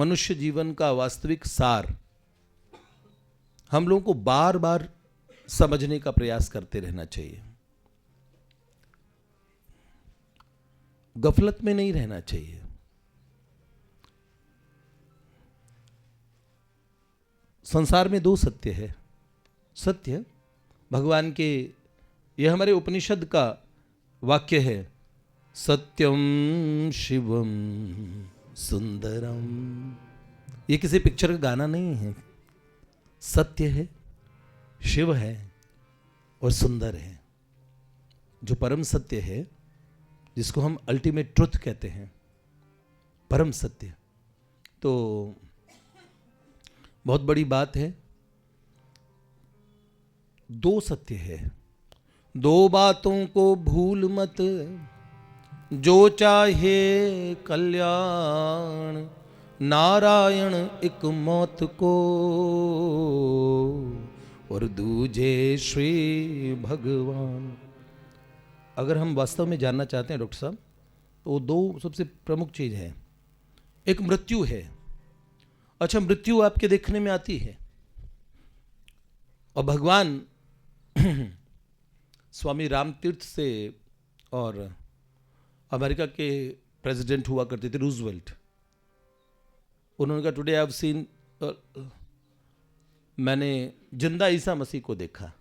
मनुष्य जीवन का वास्तविक सार हम लोगों को बार बार समझने का प्रयास करते रहना चाहिए। गफलत में नहीं रहना चाहिए। संसार में दो सत्य है। सत्य भगवान के, यह हमारे उपनिषद का वाक्य है, सत्यम शिवम सुंदरम। ये किसी पिक्चर का गाना नहीं है। सत्य है, शिव है और सुंदर है। जो परम सत्य है, जिसको हम अल्टीमेट ट्रुथ कहते हैं, परम सत्य, तो बहुत बड़ी बात है। दो सत्य है, दो बातों को भूल मत, जो चाहे कल्याण, नारायण एक मौत को और दूजे श्री भगवान। अगर हम वास्तव में जानना चाहते हैं डॉक्टर साहब, तो दो सबसे प्रमुख चीज है। एक मृत्यु है। अच्छा, मृत्यु आपके देखने में आती है, और भगवान स्वामी रामतीर्थ से और अमेरिका के प्रेसिडेंट हुआ करते थे रूजवेल्ट, उन्होंने कहा टुडे आई हैव सीन, मैंने जिंदा ईसा मसीह को देखा।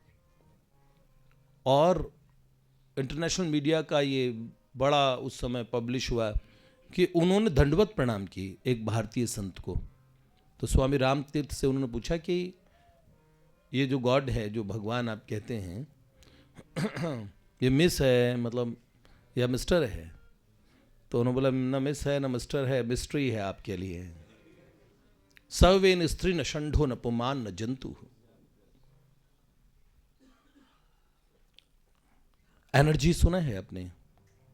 और इंटरनेशनल मीडिया का ये बड़ा उस समय पब्लिश हुआ कि उन्होंने दंडवत प्रणाम की एक भारतीय संत को। तो स्वामी रामतीर्थ से उन्होंने पूछा कि ये जो गॉड है, जो भगवान आप कहते हैं, ये मिस है मतलब या मिस्टर है? तो उन्होंने बोला न मिस है न मिस्टर है, मिस्ट्री है आपके लिए। सर्वेन स्त्री न षंढो न पुमान न जंतु। एनर्जी सुना है आपने?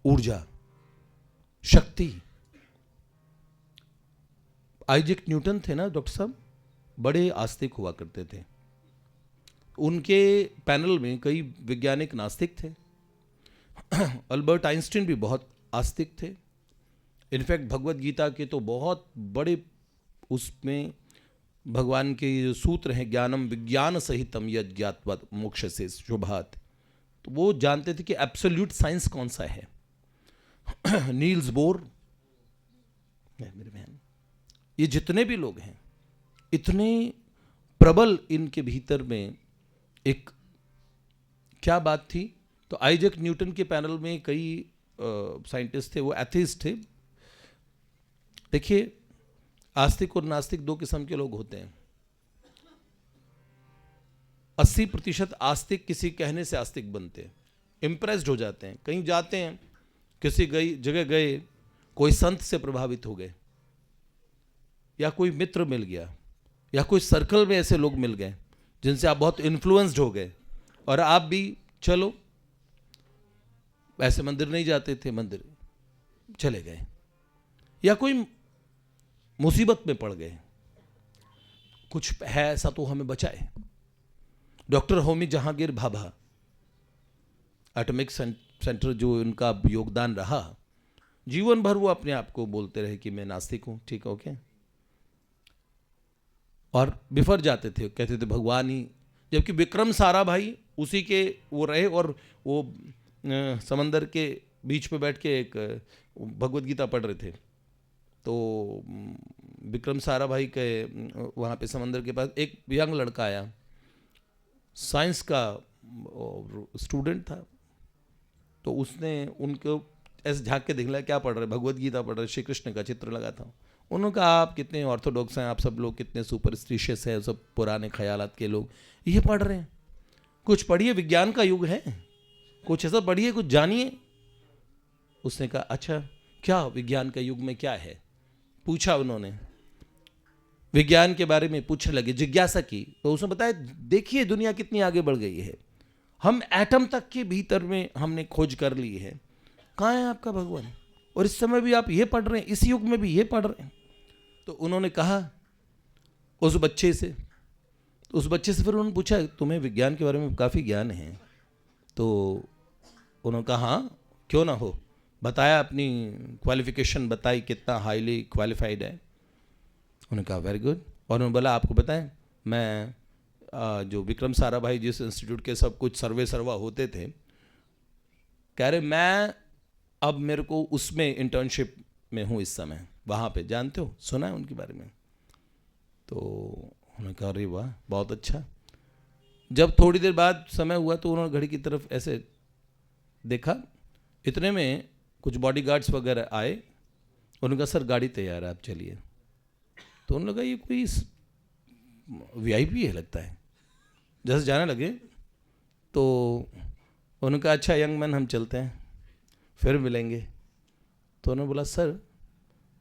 ऊर्जा, शक्ति। आइजैक न्यूटन थे ना डॉक्टर साहब, बड़े आस्तिक हुआ करते थे। उनके पैनल में कई वैज्ञानिक नास्तिक थे। अल्बर्ट आइंस्टीन भी बहुत आस्तिक थे। इनफैक्ट भगवत गीता के तो बहुत बड़े, उसमें भगवान के जो सूत्र हैं, ज्ञानम विज्ञान सहितम यद ज्ञात्वा मोक्ष से शुभात, तो वो जानते थे कि एब्सोल्यूट साइंस कौन सा है। नील्स बोर, मेरे बहन, ये जितने भी लोग हैं, इतने प्रबल इनके भीतर में एक क्या बात थी। तो आइजैक न्यूटन के पैनल में कई साइंटिस्ट थे, वो एथीस्ट थे। देखिए, आस्तिक और नास्तिक दो किस्म के लोग होते हैं। 80% आस्तिक किसी कहने से आस्तिक बनते हैं, इम्प्रेस्ड हो जाते हैं। कहीं जाते हैं, किसी जगह गए, कोई संत से प्रभावित हो गए, या कोई मित्र मिल गया, या कोई सर्कल में ऐसे लोग मिल गए जिनसे आप बहुत इन्फ्लुएंस्ड हो गए, और आप भी चलो, ऐसे मंदिर नहीं जाते थे, मंदिर चले गए, या कोई मुसीबत में पड़ गए, कुछ है ऐसा तो हमें बचाए। Doctor Homi Jahangir Bhabha, atomic centre जो उनका योगदान रहा, जीवन भर वो अपने आप को बोलते रहे कि मैं नास्तिक हूं, ठीक है, ओके, और बिफर जाते थे, कहते थे भगवान ही। जबकि विक्रम साराभाई उसी के वो रहे, और वो समंदर के बीच पे बैठ के एक भगवत गीता पढ़ रहे थे। तो विक्रम साराभाई के वहाँ पे समंदर के पास एक यंग लड़का आया, साइंस का स्टूडेंट था। तो उसने उनको ऐसे झाँक के दिखलाया, क्या पढ़ रहे? भगवत गीता पढ़ रहे, श्री कृष्ण का चित्र लगा था। उन्होंने कहा आप कितने ऑर्थोडॉक्स हैं, आप सब लोग कितने सुपरस्टिशियस हैं, सब पुराने ख्यालात के लोग, ये पढ़ रहे हैं। कुछ पढ़िए, विज्ञान का युग है, कुछ ऐसा पढ़िए, कुछ जानिए। उसने कहा अच्छा क्या विज्ञान का युग में क्या है? पूछा उन्होंने, विज्ञान के बारे में पूछने लगे, जिज्ञासा की। तो उसने बताया देखिए दुनिया कितनी आगे बढ़ गई है, हम एटम तक के भीतर में हमने खोज कर ली है। कहाँ है आपका भगवान? और इस समय भी आप ये पढ़ रहे हैं, इस युग में भी ये पढ़ रहे हैं। तो उन्होंने कहा उस बच्चे से फिर उन्होंने पूछा तुम्हें विज्ञान के बारे में काफ़ी ज्ञान है? तो उन्होंने कहा हाँ क्यों ना हो, बताया अपनी क्वालिफिकेशन बताई, कितना हाईली क्वालिफाइड है। उन्होंने कहा वेरी गुड। और उन्होंने बोला आपको पता है मैं जो विक्रम साराभाई जिस इंस्टीट्यूट के सब कुछ सर्वे सर्वा होते थे, कह रहे मैं अब मेरे को उसमें इंटर्नशिप में हूँ इस समय, वहाँ पे जानते हो, सुना है उनके बारे में? तो उन्होंने कहा अरे वाह बहुत अच्छा। जब थोड़ी देर बाद समय हुआ तो उन्होंने घड़ी की तरफ ऐसे देखा, इतने में कुछ बॉडीगार्ड्स वगैरह आए। उन्होंने कहा सर गाड़ी तैयार है आप चलिए। तो उन्होंने कहा ये कोई वीआईपी है लगता है। जैसे जाने लगे तो उन्होंने कहा अच्छा यंग मैन हम चलते हैं, फिर मिलेंगे। तो उन्होंने बोला सर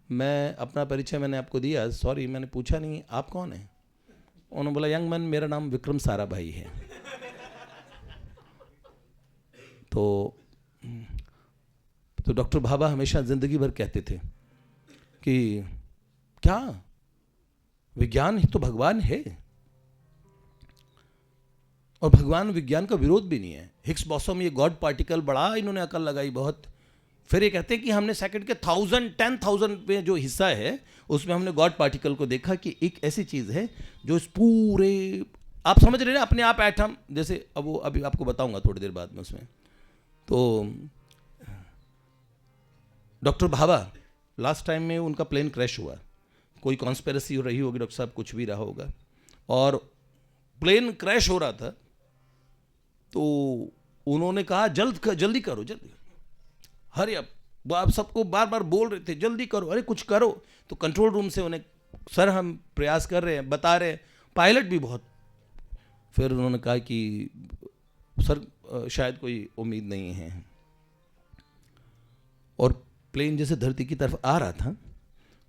मैं अपना परिचय मैंने आपको दिया, सॉरी मैंने पूछा नहीं आप कौन हैं? उन्होंने बोला यंग मैन मेरा नाम विक्रम साराभाई है। तो डॉक्टर भाभा हमेशा ज़िंदगी भर कहते थे कि क्या विज्ञान ही तो भगवान है, और भगवान विज्ञान का विरोध भी नहीं है। हिग्स बॉसम ये गॉड पार्टिकल बड़ा इन्होंने अकल लगाई बहुत। फिर ये कहते हैं कि हमने सेकंड के 10,000 में जो हिस्सा है उसमें हमने गॉड पार्टिकल को देखा कि एक ऐसी चीज़ है जो इस पूरे, आप समझ रहे हैं ना, अपने आप एटम जैसे, अब वो अभी आपको बताऊंगा थोड़ी देर बाद में उसमें। तो डॉक्टर भाभा लास्ट टाइम में उनका प्लेन क्रैश हुआ, कोई कॉन्स्पिरेसी हो रही होगी डॉक्टर साहब, कुछ भी रहा होगा, और प्लेन क्रैश हो रहा था। तो उन्होंने कहा जल्दी करो जल्दी, हरी अब आप सबको बार बार बोल रहे थे जल्दी करो, अरे कुछ करो। तो कंट्रोल रूम से उन्हें सर हम प्रयास कर रहे हैं, बता रहे हैं, पायलट भी बहुत। फिर उन्होंने कहा कि सर शायद कोई उम्मीद नहीं है। और प्लेन जैसे धरती की तरफ आ रहा था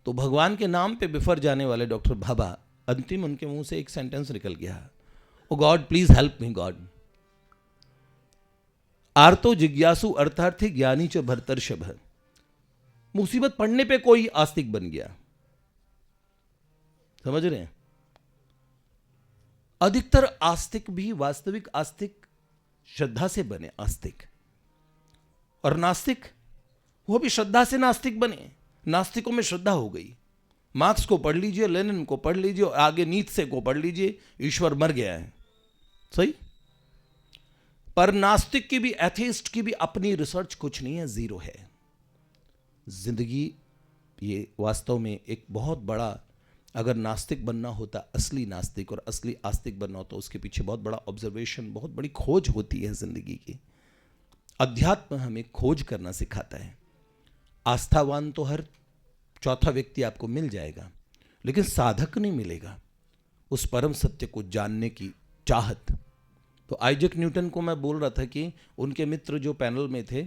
तो भगवान के नाम पे बिफर जाने वाले डॉक्टर भाभा, अंतिम उनके मुंह से एक सेंटेंस निकल गया, O God please help me God. आर्तो जिज्ञासु अर्थार्थी ज्ञानी च भरतर्षभ। मुसीबत पड़ने पे कोई आस्तिक बन गया, समझ रहे हैं? अधिकतर आस्तिक भी वास्तविक आस्तिक श्रद्धा से बने आस्तिक, और नास्तिक वो भी श्रद्धा से नास्तिक बने। नास्तिकों में श्रद्धा हो गई। मार्क्स को पढ़ लीजिए, लेनिन को पढ़ लीजिए, और आगे नीत्शे को पढ़ लीजिए, ईश्वर मर गया है, सही। पर नास्तिक की भी, एथेइस्ट की भी अपनी रिसर्च कुछ नहीं है, जीरो है। जिंदगी ये वास्तव में एक बहुत बड़ा, अगर नास्तिक बनना होता, असली नास्तिक और असली आस्तिक बनना होता, उसके पीछे बहुत बड़ा ऑब्जर्वेशन, बहुत बड़ी खोज होती है जिंदगी की। अध्यात्म हमें खोज करना सिखाता है। आस्थावान तो हर चौथा व्यक्ति आपको मिल जाएगा, लेकिन साधक नहीं मिलेगा उस परम सत्य को जानने की चाहत। तो आइजैक न्यूटन को मैं बोल रहा था कि उनके मित्र जो पैनल में थे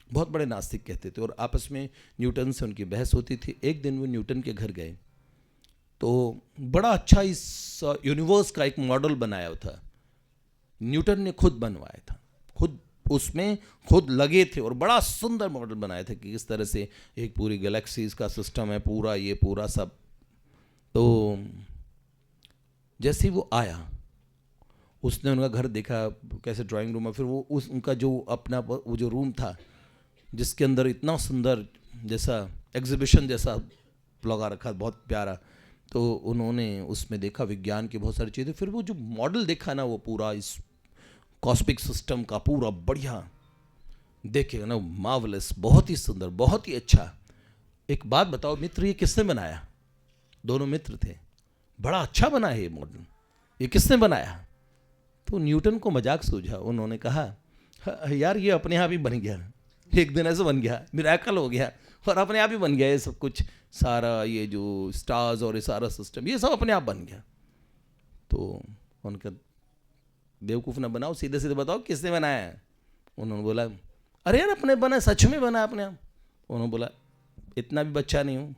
बहुत बड़े नास्तिक कहते थे, और आपस में न्यूटन से उनकी बहस होती थी। एक दिन वो न्यूटन के घर गए तो बड़ा अच्छा इस यूनिवर्स का एक मॉडल बनाया था, न्यूटन ने खुद बनवाया था, खुद उसमें खुद लगे थे, और बड़ा सुंदर मॉडल बनाया था कि किस तरह से एक पूरी गैलेक्सीज का सिस्टम है पूरा, ये पूरा सब। तो जैसे ही वो आया उसने उनका घर देखा कैसे ड्राइंग रूम है, फिर वो उनका जो अपना वो जो रूम था जिसके अंदर इतना सुंदर जैसा एग्जीबिशन जैसा लगा रखा, बहुत प्यारा। तो उन्होंने उसमें देखा विज्ञान की बहुत सारी चीज़ें। फिर वो जो मॉडल देखा ना, वो पूरा इस कॉस्मिक सिस्टम का पूरा बढ़िया देखेगा ना, मार्वलस, बहुत ही सुंदर, बहुत ही अच्छा। एक बात बताओ मित्र, ये किसने बनाया? दोनों मित्र थे। बड़ा अच्छा बना है ये मॉडल, ये किसने बनाया? तो न्यूटन को मजाक सूझा, उन्होंने कहा यार ये अपने आप ही बन गया, एक दिन ऐसे बन गया, मिरेकल हो गया, और अपने आप ही बन गया ये सब कुछ, सारा ये जो स्टार्स और ये सारा सिस्टम, ये सब अपने आप बन गया। तो उनका बेवकूफ़ ना बनाओ, सीधे सीधे बताओ किसने बनाया है? उन्होंने बोला अरे यार अपने बना, सच में बना अपने आप। उन्होंने बोला इतना भी बच्चा नहीं हूँ,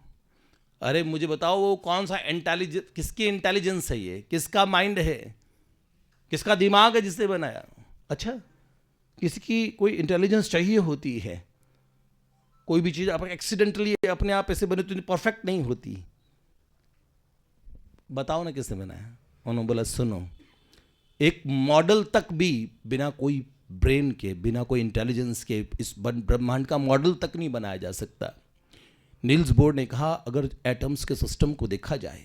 अरे मुझे बताओ वो कौन सा इंटेलिजेंस, किसकी इंटेलिजेंस है ये, किसका माइंड है, किसका दिमाग है जिसने बनाया? अच्छा, किसी की कोई इंटेलिजेंस चाहिए होती है, कोई भी चीज़ आप एक्सीडेंटली अपने आप ऐसे बने तो परफेक्ट नहीं होती। बताओ ना किसने बनाया? उन्होंने बोला सुनो, एक मॉडल तक भी बिना कोई ब्रेन के, बिना कोई इंटेलिजेंस के इस ब्रह्मांड का मॉडल तक नहीं बनाया जा सकता। नील्स बोर ने कहा, अगर एटम्स के सिस्टम को देखा जाए,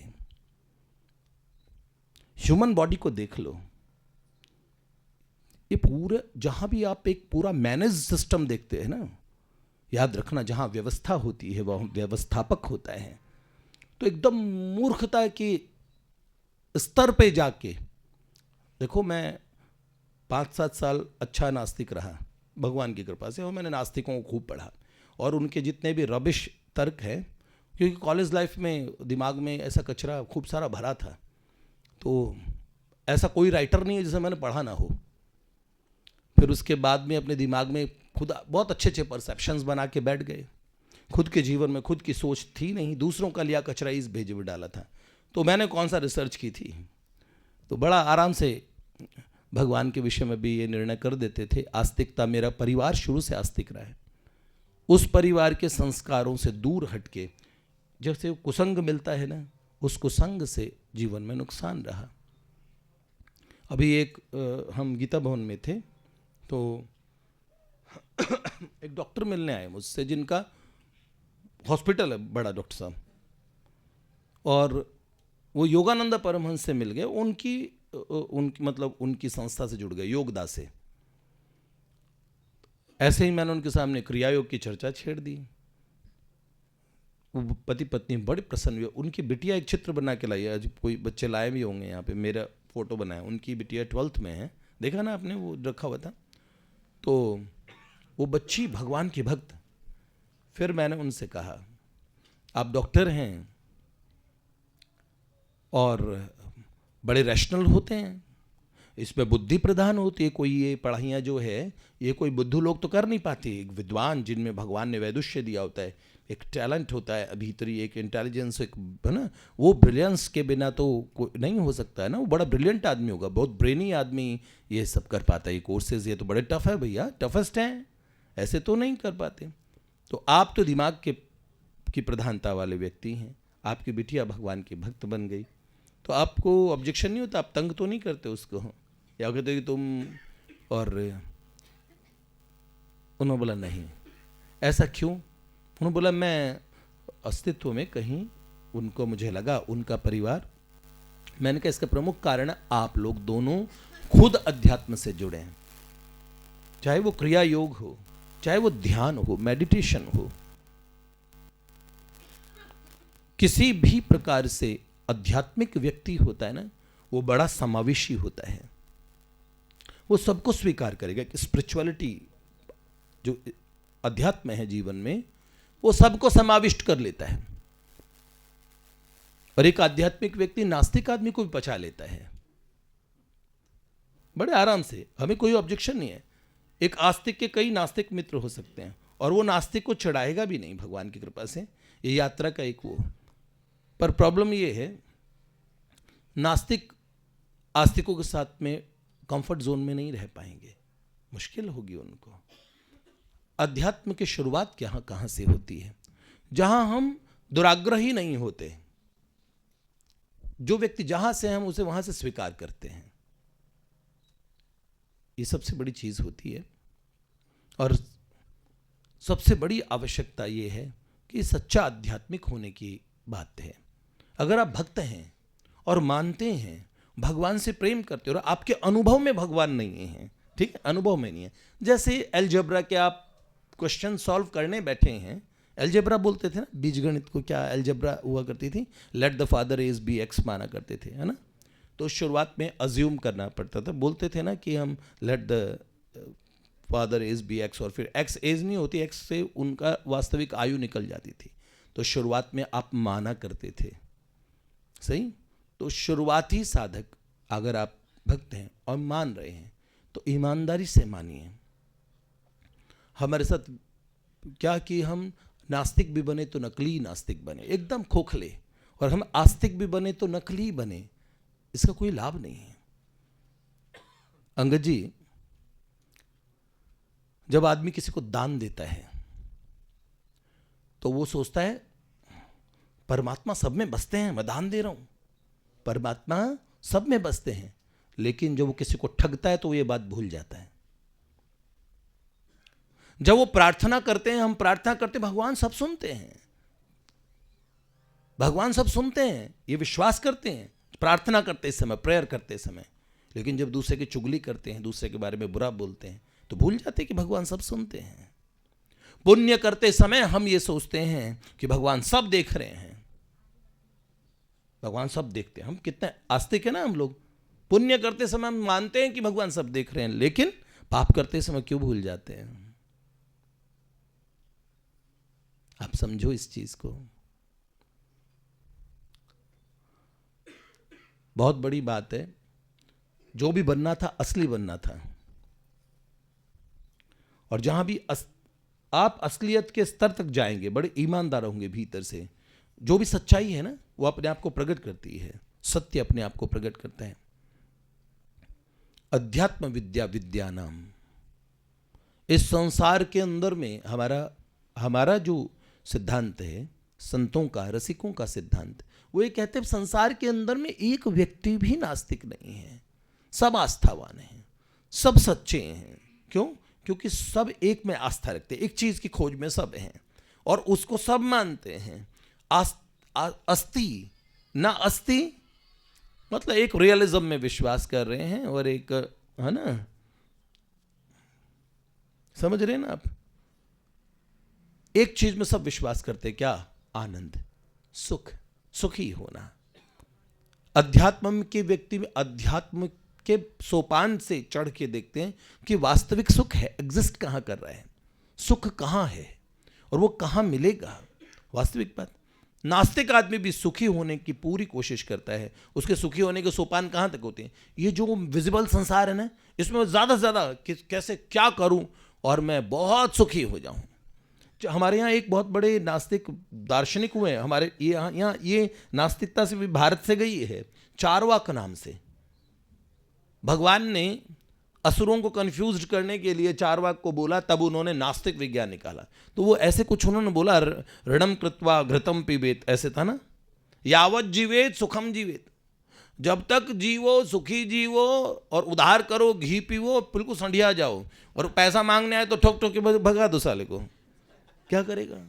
ह्यूमन बॉडी को देख लो, ये पूरा जहां भी आप एक पूरा मैनेज सिस्टम देखते हैं ना, याद रखना जहां व्यवस्था होती है वह व्यवस्थापक होता है। तो एकदम मूर्खता के स्तर पे जाके देखो, मैं 5-7 साल अच्छा नास्तिक रहा भगवान की कृपा से, और मैंने नास्तिकों को खूब पढ़ा, और उनके जितने भी रबिश तर्क है, क्योंकि कॉलेज लाइफ में दिमाग में ऐसा कचरा खूब सारा भरा था, तो ऐसा कोई राइटर नहीं है जिसे मैंने पढ़ा ना हो। फिर उसके बाद में अपने दिमाग में खुद बहुत अच्छे अच्छे परसेप्शंस बना के बैठ गए। खुद के जीवन में खुद की सोच थी नहीं, दूसरों का लिया कचरा इस भेजे में डाला था। तो मैंने कौन सा रिसर्च की थी, तो बड़ा आराम से भगवान के विषय में भी ये निर्णय कर देते थे। आस्तिकता, मेरा परिवार शुरू से आस्तिक रहा है, उस परिवार के संस्कारों से दूर हटके जैसे कुसंग मिलता है ना, उस कुसंग से जीवन में नुकसान रहा। अभी हम गीता भवन में थे, तो एक डॉक्टर मिलने आए मुझसे, जिनका हॉस्पिटल है, बड़ा डॉक्टर साहब, और वो योगानंद परमहंस से मिल गए। उनकी संस्था से जुड़ गए, योगदा से। ऐसे ही मैंने उनके सामने क्रिया योग की चर्चा छेड़ दी। वो पति पत्नी बड़े प्रसन्न हुए। उनकी बिटिया एक चित्र बना के लाई है, आज कोई बच्चे लाए भी होंगे यहाँ पे, मेरा फोटो बनाया। उनकी बिटिया 12th में है, देखा ना आपने, वो रखा हुआ था। तो वो बच्ची भगवान की भक्त। फिर मैंने उनसे कहा, आप डॉक्टर हैं और बड़े रैशनल होते हैं, इसमें बुद्धि प्रधान होती है, कोई ये पढ़ाइयाँ जो है ये कोई बुद्धू लोग तो कर नहीं पाते। एक विद्वान जिनमें भगवान ने वैदुष्य दिया होता है, एक टैलेंट होता है भीतरी, एक इंटेलिजेंस, एक है ना, वो ब्रिलियंस के बिना तो नहीं हो सकता है ना। वो बड़ा ब्रिलियंट आदमी होगा, बहुत ब्रेनी आदमी ये सब कर पाता है। ये कोर्सेज ये तो बड़े टफ है भैया, टफेस्ट हैं, ऐसे तो नहीं कर पाते। तो आप तो दिमाग की प्रधानता वाले व्यक्ति हैं, आपकी बिटिया भगवान की भक्त बन गई, तो आपको ऑब्जेक्शन नहीं होता, आप तंग तो नहीं करते उसको, या कहते कि तुम, और उन्होंने बोला नहीं, ऐसा क्यों? उन्होंने बोला, मैं अस्तित्व में कहीं उनको मुझे लगा उनका परिवार, मैंने कहा इसका प्रमुख कारण आप लोग दोनों खुद अध्यात्म से जुड़े हैं, चाहे वो क्रिया योग हो, चाहे वो ध्यान हो, मेडिटेशन हो, किसी भी प्रकार से आध्यात्मिक व्यक्ति होता है ना, वो बड़ा समावेशी होता है। वो सबको स्वीकार करेगा कि स्पिरिचुअलिटी जो अध्यात्म है जीवन में, वो सबको समाविष्ट कर लेता है। और एक आध्यात्मिक व्यक्ति नास्तिक आदमी को भी पचा लेता है बड़े आराम से, हमें कोई ऑब्जेक्शन नहीं है। एक आस्तिक के कई नास्तिक मित्र हो सकते हैं, और वो नास्तिक को चढ़ाएगा भी नहीं भगवान की कृपा से। ये यात्रा का एक वो, पर प्रॉब्लम ये है, नास्तिक आस्तिकों के साथ में कंफर्ट जोन में नहीं रह पाएंगे, मुश्किल होगी उनको। अध्यात्म की शुरुआत कहाँ से होती है? जहां हम दुराग्रही नहीं होते, जो व्यक्ति जहां से हम उसे वहां से स्वीकार करते हैं, ये सबसे बड़ी चीज होती है। और सबसे बड़ी आवश्यकता ये है कि सच्चा आध्यात्मिक होने की बात है। अगर आप भक्त हैं और मानते हैं, भगवान से प्रेम करते हो, और आपके अनुभव में भगवान नहीं है, ठीक है, अनुभव में नहीं है। जैसे अलजेब्रा के आप क्वेश्चन सॉल्व करने बैठे हैं, अलजेब्रा बोलते थे ना, बीजगणित को क्या अलजेब्रा हुआ करती थी, let the father age be x माना करते थे, है ना। तो शुरुआत में अज्यूम करना पड़ता था, बोलते थे ना कि हम let the father age be x, और फिर एक्स एज नहीं होती, एक्स से उनका वास्तविक आयु निकल जाती थी। तो शुरुआत में आप माना करते थे, सही। तो शुरुआती साधक, अगर आप भक्त हैं और मान रहे हैं, तो ईमानदारी से मानिए। हमारे साथ क्या कि हम नास्तिक भी बने तो नकली नास्तिक बने, एकदम खोखले, और हम आस्तिक भी बने तो नकली बने, इसका कोई लाभ नहीं है। अंगद जी, जब आदमी किसी को दान देता है तो वो सोचता है परमात्मा सब में बसते हैं, मैं दान दे रहा हूं, परमात्मा सब में बसते हैं। लेकिन जब वो किसी को ठगता है तो वो ये बात भूल जाता है। जब वो प्रार्थना करते हैं, हम प्रार्थना करते, भगवान सब सुनते हैं, भगवान सब सुनते हैं, ये विश्वास करते हैं प्रार्थना करते समय, प्रेयर करते समय, लेकिन जब दूसरे की चुगली करते हैं, दूसरे के बारे में बुरा बोलते हैं, तो भूल जाते हैं कि भगवान सब सुनते हैं। पुण्य करते समय हम ये सोचते हैं कि भगवान सब देख रहे हैं। भगवान सब देखते हैं। हम कितने आस्तिक है ना हम लोग। पुण्य करते समय हम मानते हैं कि भगवान सब देख रहे हैं, लेकिन पाप करते समय क्यों भूल जाते हैं? आप समझो इस चीज को। बहुत बड़ी बात है। जो भी बनना था असली बनना था, और जहां भी आप असलियत के स्तर तक जाएंगे, बड़े ईमानदार होंगे भीतर से, जो भी सच्चाई है ना वो अपने आप को प्रकट करती है। सत्य अपने आप को प्रकट करता है। अध्यात्म विद्या विद्या नाम, इस संसार के अंदर में हमारा जो सिद्धांत है, संतों का, रसिकों का सिद्धांत, वो ये कहते हैं संसार के अंदर में एक व्यक्ति भी नास्तिक नहीं है, सब आस्थावान हैं, सब सच्चे हैं। क्यों? क्योंकि सब एक में आस्था रखते हैं, एक चीज की खोज में सब हैं और उसको सब मानते हैं। अस्ति ना अस्ति मतलब एक रियलिज्म में विश्वास कर रहे हैं, और एक, है ना, समझ रहे हैं ना आप, एक चीज में सब विश्वास करते हैं, क्या? आनंद, सुख, सुखी होना। अध्यात्म के व्यक्ति में अध्यात्म के सोपान से चढ़ के देखते हैं कि वास्तविक सुख है, एग्जिस्ट कहां कर रहा है, सुख कहां है और वो कहां मिलेगा। वास्तविक बात, नास्तिक आदमी भी सुखी होने की पूरी कोशिश करता है। उसके सुखी होने के सोपान कहां तक होते हैं? ये जो विजिबल संसार है ना, इसमें ज्यादा से ज्यादा कैसे क्या करूं और मैं बहुत सुखी हो जाऊं। हमारे यहाँ एक बहुत बड़े नास्तिक दार्शनिक हुए हैं हमारे यहाँ ये नास्तिकता से भी भारत से गई है, चारवाक नाम से। भगवान ने असुरों को कंफ्यूज करने के लिए चारवाक को बोला, तब उन्होंने नास्तिक विज्ञान निकाला। तो वो ऐसे कुछ उन्होंने बोला, ऋणम कृत्वा घृतम पीबेत, ऐसे था ना, यावत जीवेत सुखम जीवेत, जब तक जीवो सुखी जीवो और उधार करो घी पीवो, बिल्कुल संढिया जाओ, और पैसा मांगने आए तो ठोक ठोक के भगा दो साले को, क्या करेगा?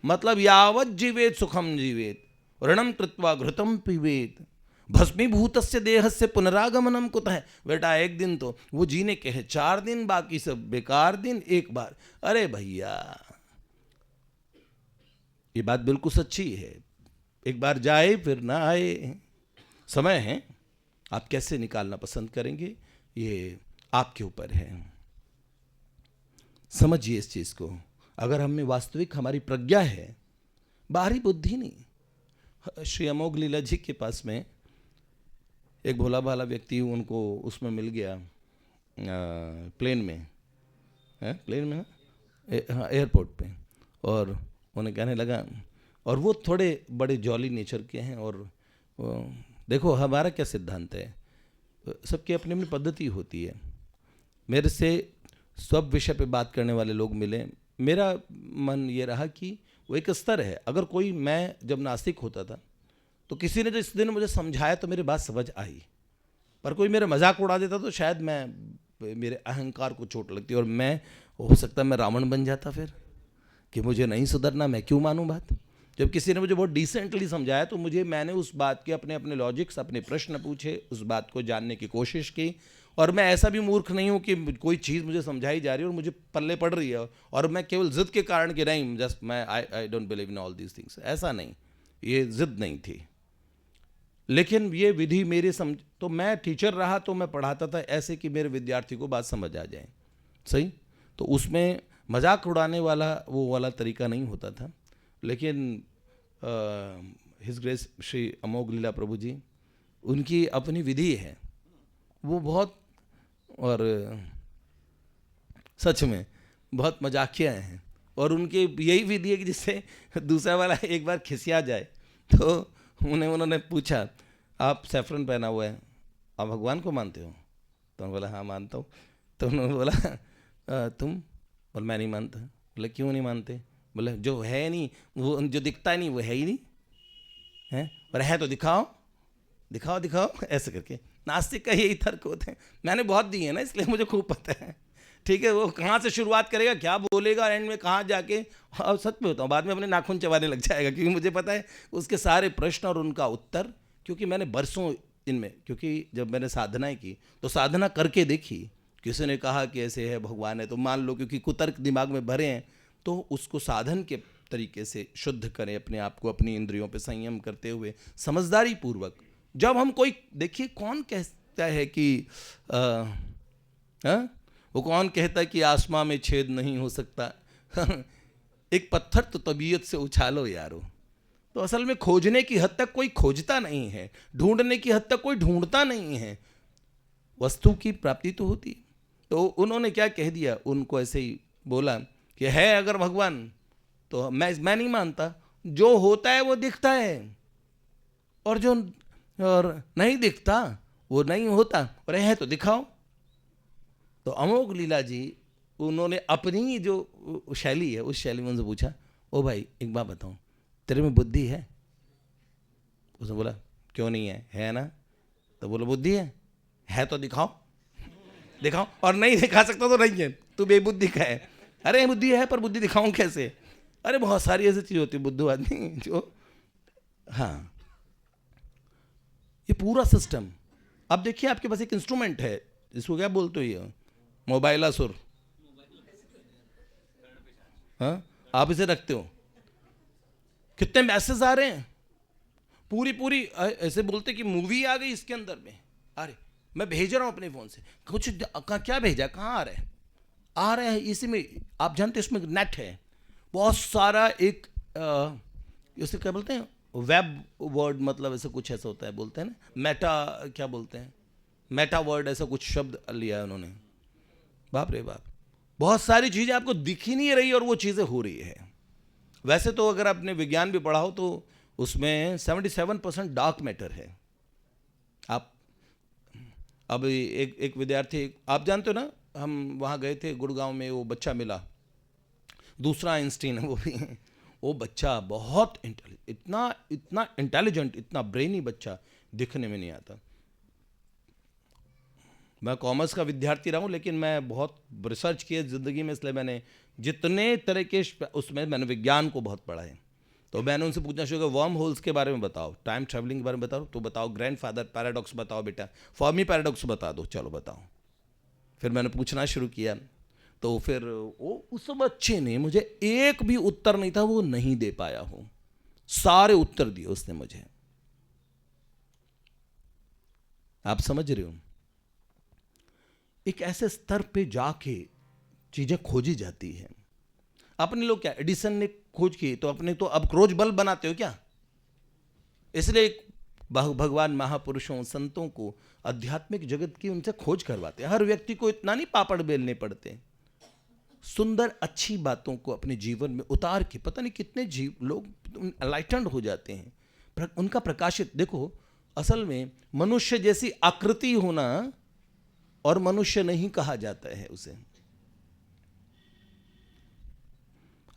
मतलब यावत जीवेत सुखम जीवेत, ऋणम कृत्वा घृतम पीबेत, भस्मीभूतस्य देहस्य पुनरागमनम कुतः। बेटा एक दिन तो वो जीने के हैं, 4 दिन बाकी सब बेकार दिन, एक बार। अरे भैया ये बात बिल्कुल सच्ची है, एक बार जाए फिर ना आए। समय है, आप कैसे निकालना पसंद करेंगे ये आपके ऊपर है। समझिए इस चीज को। अगर हम में वास्तविक हमारी प्रज्ञा है, बाहरी बुद्धि नहीं। श्री अमोघ लीला जी के पास में एक भोला भाला व्यक्ति, उनको उसमें मिल गया प्लेन में, प्लेन में, हाँ एयरपोर्ट पे, और उन्हें कहने लगा, और वो थोड़े बड़े जॉली नेचर के हैं, और देखो हमारा क्या सिद्धांत है, सबकी अपनी अपनी पद्धति होती है। मेरे से सब विषय पे बात करने वाले लोग मिले, मेरा मन ये रहा कि वो एक स्तर है। अगर कोई, मैं जब नास्तिक होता था तो किसी ने जिस दिन मुझे समझाया तो मेरी बात समझ आई, पर कोई मेरा मजाक उड़ा देता तो शायद मेरे अहंकार को चोट लगती, और मैं, हो सकता है मैं रावण बन जाता फिर, कि मुझे नहीं सुधरना, मैं क्यों मानूं बात। जब किसी ने मुझे बहुत डिसेंटली समझाया तो मैंने उस बात के अपने लॉजिक्स, अपने प्रश्न पूछे, उस बात को जानने की कोशिश की। और मैं ऐसा भी मूर्ख नहीं हूँ कि कोई चीज़ मुझे समझाई जा रही है और मुझे पल्ले पड़ रही है और मैं केवल जिद के कारण कि नहीं, जस्ट मैं I don't believe in all these things, ऐसा नहीं, ये जिद नहीं थी। लेकिन ये विधि मेरे तो मैं टीचर रहा तो मैं पढ़ाता था ऐसे कि मेरे विद्यार्थी को बात समझ आ जाए, सही। तो उसमें मजाक उड़ाने वाला वो वाला तरीका नहीं होता था। लेकिन हिज ग्रेस श्री अमोघ लीला प्रभु जी, उनकी अपनी विधि है, वो बहुत, और सच में बहुत मजाकिया हैं। और उनकी यही विधि है कि जिससे दूसरा वाला एक बार खिसिया जाए तो उन्होंने पूछा, आप सैफरन पहना हुआ है, आप भगवान को मानते हो? तो उन्होंने बोला हाँ मानता हूँ। तो उन्होंने बोला तुम? बोला मैं नहीं मानता। बोले क्यों नहीं मानते? बोले जो है नहीं, वो जो दिखता नहीं वो है ही नहीं है, पर है तो दिखाओ दिखाओ दिखाओ, ऐसे करके। नास्तिक का यही तर्क होते हैं, मैंने बहुत दिए हैं ना, इसलिए मुझे खूब पता है। ठीक है, वो कहाँ से शुरुआत करेगा, क्या बोलेगा, एंड में कहाँ जाके, और सच में होता हूँ बाद में अपने नाखून चबाने लग जाएगा, क्योंकि मुझे पता है उसके सारे प्रश्न और उनका उत्तर, क्योंकि मैंने बरसों इनमें, क्योंकि जब मैंने साधनाएं की तो साधना करके देखी, किसी ने कहा कि ऐसे है भगवान है तो मान लो, क्योंकि कुतर्क दिमाग में भरे हैं, तो उसको साधन के तरीके से शुद्ध करें अपने आप को, अपनी इंद्रियों पे संयम करते हुए समझदारी पूर्वक। जब हम कोई, देखिए कौन कहता है कि वो कौन कहता है कि आसमां में छेद नहीं हो सकता एक पत्थर तो तबीयत से उछालो यारो। तो असल में खोजने की हद तक कोई खोजता नहीं है, ढूंढने की हद तक कोई ढूंढता नहीं है, वस्तु की प्राप्ति तो होती है। तो उन्होंने क्या कह दिया, उनको ऐसे ही बोला कि है अगर भगवान तो मैं नहीं मानता, जो होता है वो दिखता है, और जो और नहीं दिखता वो नहीं होता, और है तो दिखाओ। तो अमोघ लीला जी, उन्होंने अपनी जो शैली है उस शैली में उनसे पूछा, ओ भाई एक बात बताऊं, तेरे में बुद्धि है? उसने बोला क्यों नहीं है ना? तो बोला बुद्धि है तो दिखाओ, दिखाओ, और नहीं दिखा सकता तो नहीं है, तू बेबुद्धि का है। अरे बुद्धि है पर बुद्धि दिखाऊं कैसे? अरे बहुत सारी ऐसी चीज होती है बुद्धू आदमी जो, हाँ, ये पूरा सिस्टम। अब देखिए आपके पास एक इंस्ट्रूमेंट है, इसको क्या बोलते हो, ये मोबाइल असुर, हाँ, आप इसे रखते हो, कितने मैसेज आ रहे हैं, पूरी पूरी ऐसे बोलते कि मूवी आ गई इसके अंदर में। अरे मैं भेज रहा हूं अपने फोन से, कुछ क्या भेजा, कहाँ आ रहे हैं इसी में, आप जानते हैं इसमें नेट है बहुत सारा, एक इसे क्या बोलते हैं, वेब वर्ड, मतलब ऐसा कुछ ऐसा होता है, बोलते हैं ना मेटा, क्या बोलते हैं, मेटा वर्ड, ऐसा कुछ शब्द लिया है उन्होंने। बाप रे बाप, बहुत सारी चीजें आपको दिख ही नहीं रही और वो चीजें हो रही है। वैसे तो अगर आपने विज्ञान भी पढ़ा हो तो उसमें 77% डार्क मैटर है। आप अब एक विद्यार्थी, आप जानते हो ना, हम वहाँ गए थे गुड़गांव में, वो बच्चा मिला, दूसरा आइंस्टीन है वो भी, वो बच्चा बहुत इतना इतना इंटेलिजेंट, इतना ब्रेनी बच्चा, दिखने में नहीं आता। मैं कॉमर्स का विद्यार्थी रहा हूँ, लेकिन मैं बहुत रिसर्च किया ज़िंदगी में, इसलिए मैंने जितने तरह के उसमें मैंने विज्ञान को बहुत पढ़ा है। तो मैंने उनसे पूछना शुरू किया, वर्म होल्स के बारे में बताओ, टाइम ट्रैवलिंग के बारे में बताओ, तो बताओ ग्रैंडफादर पैराडॉक्स बताओ बेटा, फर्मी पैराडॉक्स बता दो, चलो बताओ। फिर मैंने पूछना शुरू किया, तो फिर वो उस बच्चे ने मुझे एक भी उत्तर नहीं था वो नहीं दे पाया हो, सारे उत्तर दिए उसने मुझे। आप समझ रहे हो, एक ऐसे स्तर पे जाके चीजें खोजी जाती हैं। अपने लोग क्या, एडिसन ने खोज की तो अपने तो अब क्रोज बल्ब बनाते हो क्या? इसलिए भगवान महापुरुषों संतों को आध्यात्मिक जगत की उनसे खोज करवाते हैं। हर व्यक्ति को इतना नहीं पापड़ बेलने पड़ते, सुंदर अच्छी बातों को अपने जीवन में उतार के पता नहीं कितने लोग एनलाइटेंड हो जाते हैं, उनका प्रकाशित। देखो असल में मनुष्य जैसी आकृति होना और मनुष्य नहीं कहा जाता है उसे।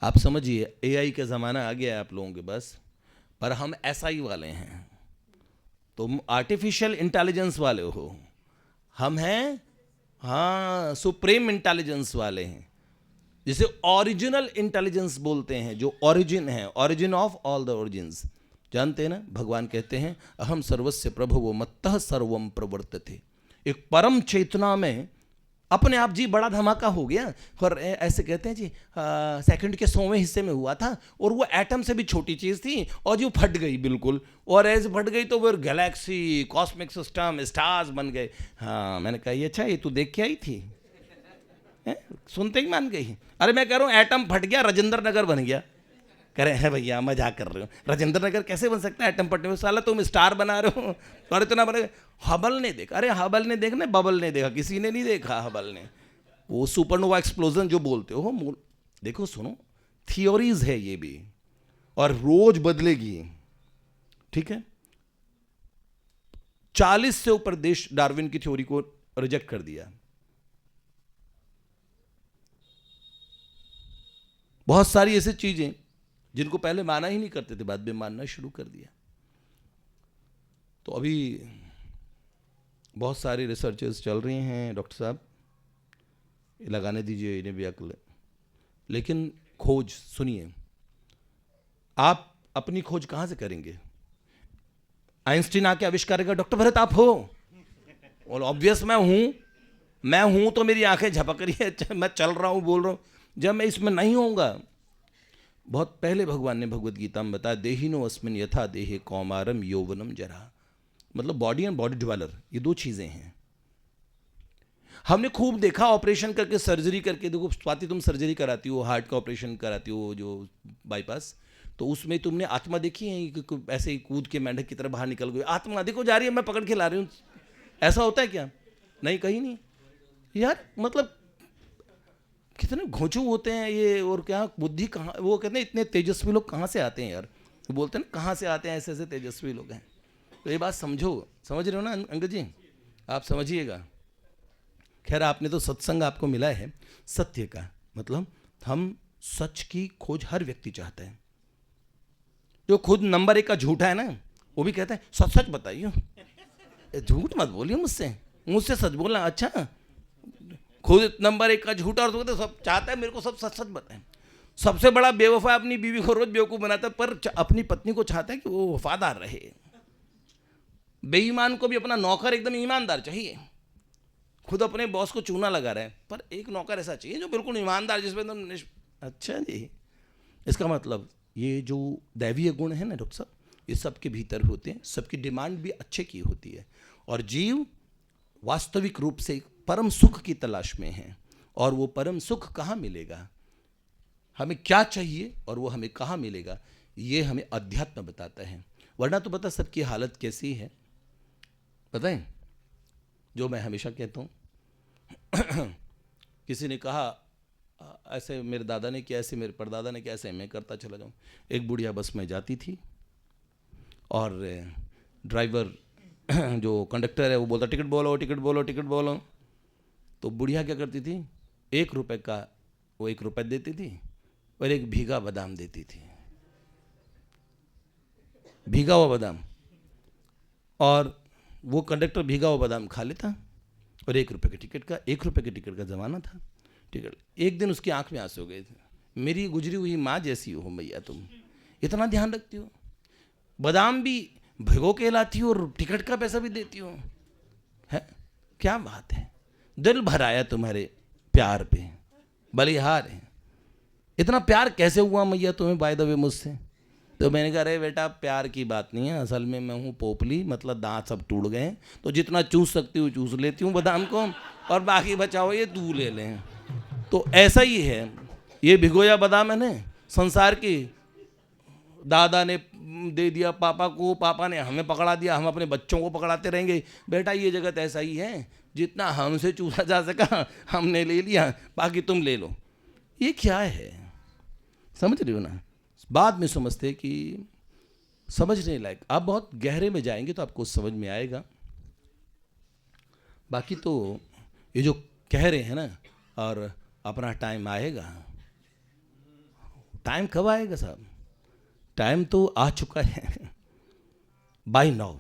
आप समझिए एआई का ज़माना आ गया है आप लोगों के बस, पर हम एसआई वाले हैं, तुम आर्टिफिशियल इंटेलिजेंस वाले हो, हम हैं हाँ सुप्रीम इंटेलिजेंस वाले हैं, जिसे ओरिजिनल इंटेलिजेंस बोलते हैं, जो ओरिजिन है, origin of all the origins. जानते हैं ना, भगवान कहते हैं अहम सर्वस्य प्रभुवो मत्तः सर्वम प्रवर्तते। एक परम चेतना में अपने आप जी बड़ा धमाका हो गया, और ऐसे कहते हैं जी सेकंड के 100वें हिस्से में हुआ था, और वो एटम से भी छोटी चीज़ थी और जो फट गई बिल्कुल, और ऐसे फट गई तो फिर गैलेक्सी, कॉस्मिक सिस्टम, स्टार्स बन गए। हाँ मैंने कहा ये अच्छा, ये तू देख के आई थी? सुनते ही मान गई। अरे मैं कह रहा हूँ एटम फट गया, राजेंद्र नगर बन गया। कह रहे हैं भैया मजाक कर रहे हो, राजेंद्र नगर कैसे बन सकता है एटम फटने में? साला तुम स्टार बना रहे हो, और इतना बने। हबल ने देखा, अरे हबल ने देखना, बबल ने देखा, किसी ने नहीं देखा हबल ने। वो सुपरनोवा एक्सप्लोजन जो बोलते हो, देखो सुनो, थियोरीज है ये भी, और रोज बदलेगी, ठीक है। 40 से ऊपर देश डार्विन की थ्योरी को रिजेक्ट कर दिया। बहुत सारी ऐसी चीजें जिनको पहले माना ही नहीं करते थे, बाद में मानना शुरू कर दिया। तो अभी बहुत सारी रिसर्चेस चल रही हैं डॉक्टर साहब, लगाने दीजिए, इन्हें भी अक्ल। लेकिन खोज सुनिए, आप अपनी खोज कहाँ से करेंगे? आइंस्टीन आके आविष्कार करेगा, डॉक्टर भरत आप हो, और ऑब्वियस मैं हूं तो मेरी आंखें झपक रही है, मैं चल रहा हूं, बोल रहा हूं, जब मैं इसमें नहीं होऊंगा। बहुत पहले भगवान ने भगवत गीता में बताया, देहिनो अस्मिन यथा देहे कौमारम यौवनम जरा, मतलब बॉडी एंड बॉडी ड्वेलर, ये दो चीजें हैं। हमने खूब देखा ऑपरेशन करके, सर्जरी करके, देखो स्वाति तुम सर्जरी कराती हो, हार्ट का ऑपरेशन कराती हो जो बाईपास, तो उसमें तुमने आत्मा देखी है कि ऐसे ही कूद के मेंढक की तरह बाहर निकल गई, आत्मा देखो जा रही है, मैं पकड़ के ला रही हूँ, ऐसा होता है क्या? नहीं, कहीं नहीं यार। मतलब कितने घोंचू होते हैं ये, और क्या बुद्धि कहाँ, वो कहते हैं इतने तेजस्वी लोग कहाँ से आते हैं यार, वो बोलते हैं ना कहाँ से आते हैं ऐसे ऐसे तेजस्वी लोग हैं। तो ये बात समझो, समझ रहे हो ना अंगद जी, आप समझिएगा। खैर आपने तो सत्संग आपको मिला है सत्य का, मतलब हम सच की खोज हर व्यक्ति चाहता है। जो खुद नंबर 1 का झूठा है ना, वो भी कहता है सच सच बताइए, झूठ मत बोलिए, मुझसे सच बोलना। अच्छा, खुद नंबर 1 का झूठा, और तो सब चाहता है मेरे को सब सच सच बताएं। सबसे बड़ा बेवफा अपनी बीवी को रोज बेवकूफ बनाता है, पर अपनी पत्नी को चाहता है कि वो वफादार रहे। बेईमान को भी अपना नौकर एकदम ईमानदार चाहिए। खुद अपने बॉस को चूना लगा रहे हैं, पर एक नौकर ऐसा चाहिए जो बिल्कुल ईमानदार, जिसमें एकदम अच्छा जी। इसका मतलब ये जो दैवीय गुण है ना डॉक्टर साहब, ये सबके भीतर होते हैं, सबकी डिमांड भी अच्छे की होती है, और जीव वास्तविक रूप से परम सुख की तलाश में है। और वो परम सुख कहाँ मिलेगा, हमें क्या चाहिए और वो हमें कहाँ मिलेगा, ये हमें अध्यात्म बताता है। वरना तो पता सबकी हालत कैसी है, पता है? जो मैं हमेशा कहता हूँ, किसी ने कहा ऐसे मेरे दादा ने किया, ऐसे मेरे परदादा ने किया, ऐसे मैं करता चला जाऊँ। एक बुढ़िया बस में जाती थी, और ड्राइवर जो कंडक्टर है वो बोलता टिकट बोलो टिकट बोलो टिकट बोलो। तो बुढ़िया क्या करती थी, 1 रुपये का वो 1 रुपये देती थी, और एक भीगा बादाम देती थी, भीगा हुआ बादाम, और वो कंडक्टर भीगा हुआ बादाम खा लेता, और 1 रुपये के टिकट का ज़माना था। टिकट, एक दिन उसकी आंख में आंसू हो गए थे, मेरी गुजरी हुई माँ जैसी हो मैया, तुम इतना ध्यान रखती हो, बादाम भी भिगो के लाती हो और टिकट का पैसा भी देती हो, है क्या बात है? दिल भर आया तुम्हारे प्यार पे, बलिहार है। इतना प्यार कैसे हुआ मैया तुम्हें बाय द वे मुझसे? तो मैंने कहा अरे बेटा प्यार की बात नहीं है, असल में मैं हूँ पोपली, मतलब दांत सब टूट गए हैं, तो जितना चूस सकती हूँ चूस लेती हूँ बादाम को, और बाकी बचा हुआ ये तू ले लें। तो ऐसा ही है, ये भिगोया बादाम है ना, संसार की दादा ने दे दिया पापा को, पापा ने हमें पकड़ा दिया, हम अपने बच्चों को पकड़ाते रहेंगे। बेटा ये जगत ऐसा ही है, जितना हमसे चूसा जा सका हमने ले लिया, बाकी तुम ले लो। ये क्या है, समझ रहे हो ना? बाद में समझते कि समझने लायक, आप बहुत गहरे में जाएंगे तो आपको समझ में आएगा। बाकी तो ये जो कह रहे हैं ना, और अपना टाइम आएगा, टाइम कब आएगा साहब? टाइम तो आ चुका है बाय नाउ,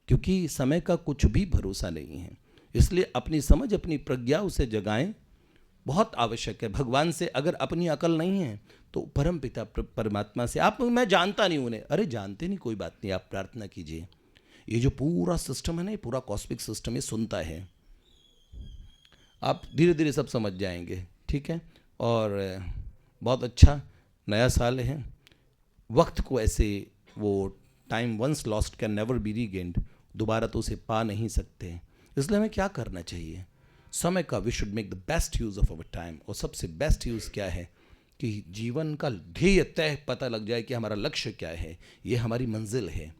क्योंकि समय का कुछ भी भरोसा नहीं है। इसलिए अपनी समझ, अपनी प्रज्ञा उसे जगाएं, बहुत आवश्यक है। भगवान से अगर अपनी अकल नहीं है तो परम पिता परमात्मा से, आप मैं जानता नहीं उन्हें, अरे जानते नहीं कोई बात नहीं, आप प्रार्थना कीजिए। ये जो पूरा सिस्टम है ना, ये पूरा कॉस्मिक सिस्टम, ये सुनता है, आप धीरे धीरे सब समझ जाएंगे, ठीक है? और बहुत अच्छा नया साल है। वक्त को ऐसे, वो time once lost can never be regained, दोबारा तो उसे पा नहीं सकते। इसलिए हमें क्या करना चाहिए? समय का we should make the best use of our time. और सबसे बेस्ट यूज़ क्या है कि जीवन का ध्येय तय पता लग जाए कि हमारा लक्ष्य क्या है, ये हमारी मंजिल है।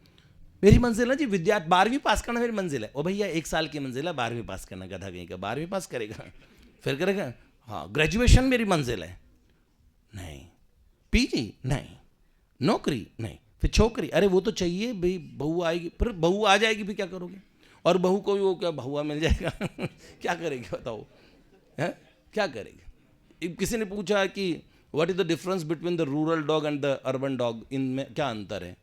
मेरी मंजिल है जी विद्यार्थी, 12वीं पास करना मेरी मंजिल है। ओ भैया 1 साल की मंजिल है 12वीं पास करना, गधा कहीं का 12वीं पास करेगा फिर करेगा? हाँ, ग्रेजुएशन मेरी मंजिल है, नहीं। पीजी नहीं, नौकरी नहीं, फिर छोकरी, अरे वो तो चाहिए भाई, बहू आएगी, फिर बहू आ जाएगी फिर क्या करोगे? और बहू को भी वो क्या बहुआ मिल जाएगा क्या करेगी बताओ, है क्या करेगी? किसी ने पूछा कि what is the difference between the rural dog and the urban dog, इनमें क्या अंतर है,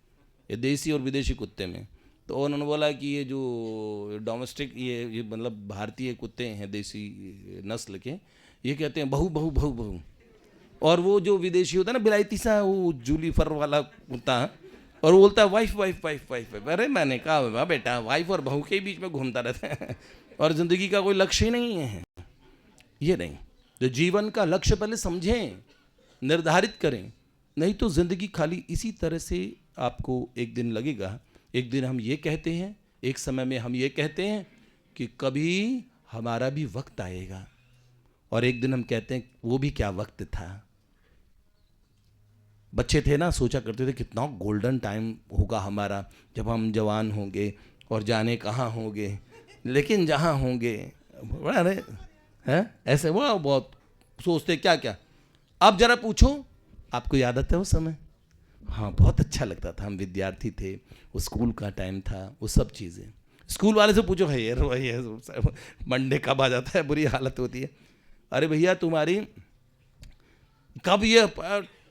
ये देसी और विदेशी कुत्ते में? तो उन्होंने बोला कि ये जो डोमेस्टिक, ये मतलब भारतीय कुत्ते हैं देसी नस्ल के, ये कहते हैं बहू बहू बहू बहू। और वो जो विदेशी होता है ना बिलायती सा, वो जूली फर वाला होता है, और वो बोलता है वाइफ वाइफ वाइफ वाइफ। अरे मैंने कहा वाह बेटा, वाइफ और बहू के बीच में घूमता रहता है और ज़िंदगी का कोई लक्ष्य ही नहीं है। ये नहीं, तो जीवन का लक्ष्य पहले समझें, निर्धारित करें, नहीं तो ज़िंदगी खाली इसी तरह से आपको एक दिन लगेगा। एक दिन हम ये कहते हैं, एक समय में हम ये कहते हैं कि कभी हमारा भी वक्त आएगा, और एक दिन हम कहते हैं वो भी क्या वक्त था। बच्चे थे ना, सोचा करते थे कितना गोल्डन टाइम होगा हमारा जब हम जवान होंगे, और जाने कहाँ होंगे, लेकिन जहाँ होंगे बड़ा है ऐसे वो बहुत सोचते क्या क्या। अब जरा पूछो, आपको याद आता है वो समय? हाँ, बहुत अच्छा लगता था, हम विद्यार्थी थे, वो स्कूल का टाइम था, वो सब चीज़ें। स्कूल वाले से पूछो है यार वही है, मंडे कब आ जाता है, बुरी हालत होती है। अरे भैया तुम्हारी कब ये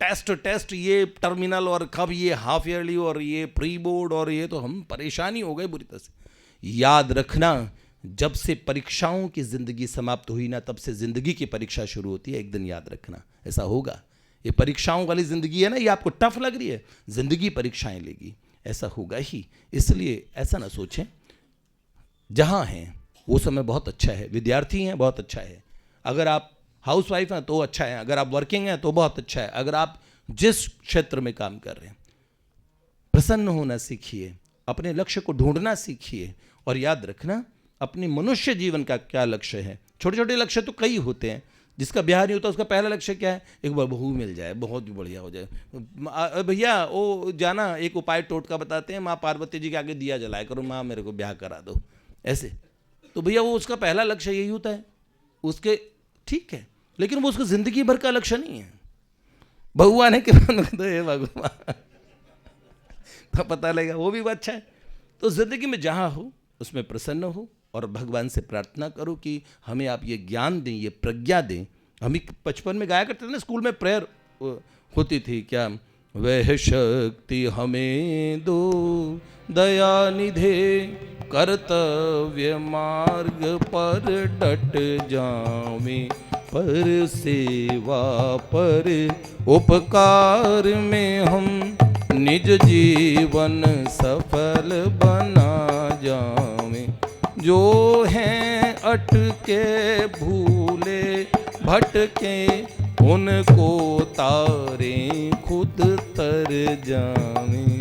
टेस्ट ये टर्मिनल, और कब ये हाफ ईयरली, और ये प्री बोर्ड, और ये तो हम परेशानी हो गए बुरी तरह से। याद रखना, जब से परीक्षाओं की ज़िंदगी समाप्त हुई ना, तब से ज़िंदगी की परीक्षा शुरू होती है। एक दिन याद रखना ऐसा होगा। ये परीक्षाओं वाली ज़िंदगी है ना, ये आपको टफ लग रही है, ज़िंदगी परीक्षाएं लेगी, ऐसा होगा ही। इसलिए ऐसा ना सोचें, जहाँ हैं वो समय बहुत अच्छा है, विद्यार्थी हैं बहुत अच्छा है, अगर आप हाउस वाइफ हैं तो अच्छा है, अगर आप वर्किंग हैं तो बहुत अच्छा है, अगर आप जिस क्षेत्र में काम कर रहे हैं, प्रसन्न होना सीखिए, अपने लक्ष्य को ढूंढना सीखिए, और याद रखना अपने मनुष्य जीवन का क्या लक्ष्य है। छोटे छोटे लक्ष्य तो कई होते हैं, जिसका ब्याह नहीं होता उसका पहला लक्ष्य क्या है? एक बार बहू मिल जाए, बहुत बढ़िया हो जाए। भैया वो जाना, एक उपाय टोटका बताते हैं, माँ पार्वती जी के आगे दिया जलाया करो, माँ मेरे को ब्याह करा दो, ऐसे। तो भैया वो उसका पहला लक्ष्य यही होता है उसके, ठीक है, लेकिन वो उसका जिंदगी भर का लक्ष्य नहीं है। बहू आने के बाद भगवान तो पता लगेगा, वो भी अच्छा है। तो जिंदगी में जहाँ हो उसमें प्रसन्न हो, और भगवान से प्रार्थना करो कि हमें आप ये ज्ञान दें, ये प्रज्ञा दें। हम बचपन में गाया करते थे ना, स्कूल में प्रेयर होती थी क्या, वह शक्ति हमें दो दया निधे, कर्तव्य मार्ग पर डट जावें, पर सेवा पर उपकार में हम निज जीवन सफल बना जावें। जो हैं अटके भूले भटके, उनको तारे खुद तर जावें।